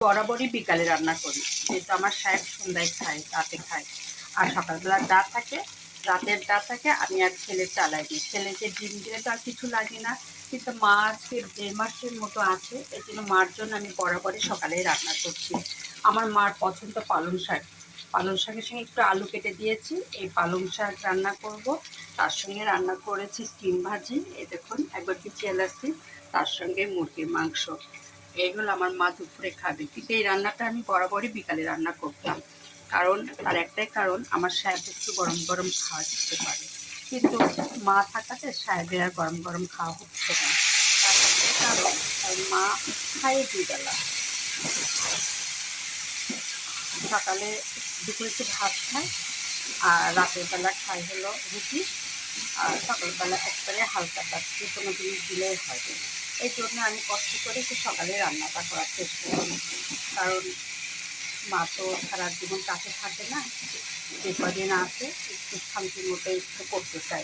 বরাবরই বিকালে রান্না করি, যেহেতু আমার সাহেব সন্ধ্যায় খায়, রাতে খায়। আর সকালবেলার ডাল থাকে, রাতের ডাল থাকে, আমি আর ছেলে চালাই দিই। ছেলেকে ডিম দিলে তো আর কিছু লাগে না, কিন্তু মা আজকে 1.5 মাসের মতো আছে, এই জন্য মার জন্য আমি বরাবরই সকালেই রান্না করছি। আমার মার পছন্দ পালং শাক। পালং শাকের সঙ্গে একটু আলু কেটে দিয়েছি, এই পালং শাক রান্না করব। তার সঙ্গে রান্না করেছি সিম ভাজি, এই দেখুন একবার বিছিয়ে এলাচ্ছি, তার সঙ্গে মুরগির মাংস। এইগুলো আমার মা দুপুরে খাবে, কিন্তু এই রান্নাটা আমি বরাবরই বিকালে রান্না করতাম। কারণ তার একটাই কারণ, আমার সাহেব একটু গরম গরম খাওয়া দিতে পারে, কিন্তু মা থাকাতে সাহেবের আর গরম গরম খাওয়া হচ্ছে না। তার একটাই কারণ, মা খায় 2 বেলা। সকালে দুপুরে একটু ভাত খায়, আর রাতের বেলা খাই হলো রুটি, আর সকালবেলা একবারে হালকা পাতলা কোনো জিনিস দিলেই হয়। এই জন্য আমি কষ্ট করে একটু সকালে রান্নাটা করার চেষ্টা করি। কারণ মা তো সারা জীবন কাছে থাকে না, যে কদিন আছে একটু শান্তির মতো একটু করতে চাই।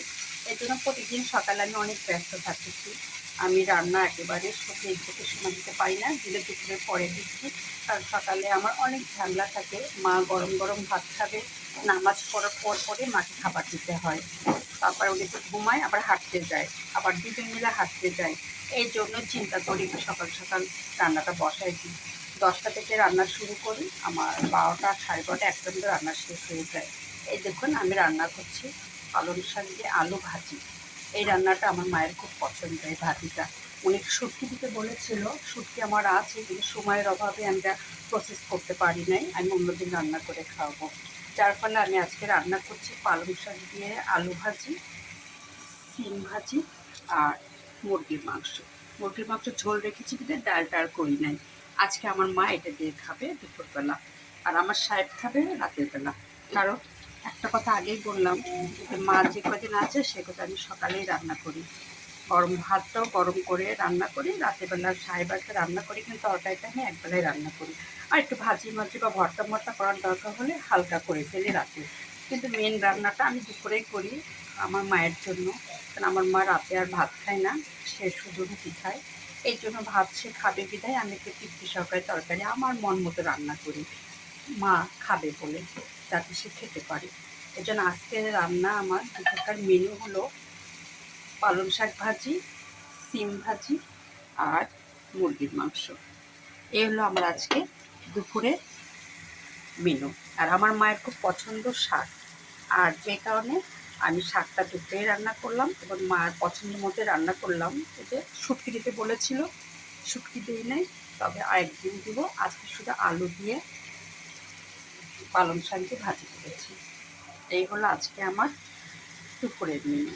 এই জন্য প্রতিদিন সকালে আমি অনেক ব্যস্ত থাকতেছি। আমি রান্না একেবারে নিজেকে সময় দিতে পারি না, দিলে দুপুরের পরে দিচ্ছি। কারণ সকালে আমার অনেক ঝামেলা থাকে, মা গরম গরম ভাত খাবে, নামাজ পড়ার পরে মাকে খাবার দিতে হয়। তারপরে উনি একটু ঘুমায়, আবার হাঁটতে যায়, আবার দুজন মিলে হাঁটতে যায়। এই জন্য চিন্তা করি একটু সকাল সকাল রান্নাটা বসাই দিই। 10টা থেকে রান্না শুরু করি, আমার 12টা 12:30 1টার মধ্যে রান্না শেষ হয়ে যায়। এই দেখুন আমি রান্না করছি পালং শাক দিয়ে আলু ভাজি। এই রান্নাটা আমার মায়ের খুব পছন্দ, এই ভাজিটা। উনি শুটকি দিতে বলেছিল, শুটকি আমার আছে, কিন্তু সময়ের অভাবে আমরা প্রসেস করতে পারি নাই, আমি অন্যদিন রান্না করে খাওয়াবো। যার ফলে আমি আজকে রান্না করছি পালং শাক দিয়ে আলু ভাজি, সিম ভাজি, আর মুরগির মাংস। মুরগির মাংস ঝোল রেখেছি, কিন্তু ডালটা আর করি নাই। আজকে আমার মা এটা দিয়ে খাবে দুপুরবেলা, আর আমার সাহেব খাবে রাতের বেলা। কারণ একটা কথা আগেই বললাম, যে মা যে কদিন আছে সে কথা আমি সকালেই রান্না করি। গরম ভাতটাও গরম করে রান্না করি, রাতেরবেলা সাহেব আসলে রান্না করি, কিন্তু তরকারিটা আমি একবেলায় রান্না করি। আর একটু ভাজি মাজি বা ভর্তা করার দরকার হলে হালকা করে ফেলি রাতে। কিন্তু মেন রান্নাটা আমি দুপুরেই করি আমার মায়ের জন্য। কারণ আমার মা রাতে আর ভাত খায় না, সে শুধু রুটি খায়। এই জন্য ভাত সে খাবে বিধায় আমি একটু তৃপ্তি সহকারে তরকারি আমার মন মতো রান্না করি, মা খাবে বলে, যাতে সে খেতে পারে। এই জন্য আজকের রান্না আমার দুপুরকার মেনু হলো পালং শাক ভাজি, সিম ভাজি, আর মুরগির মাংস। এই হলো আমার আজকে দুপুরে মেনু। আর আমার মায়ের খুব পছন্দ শাক, আর যে কারণে আমি শাকটা দুপুরে রান্না করলাম এবং মায়ের পছন্দ মতো রান্না করলাম। এই যে শুটকি দিতে বলেছিল, শুটকি দিই নাই, তবে আরেকদিন দিব। আজকে শুধু আলু দিয়ে পালং শাক দিয়ে ভাজি করেছি। এই হলো আজকে আমার দুপুরের মেনু।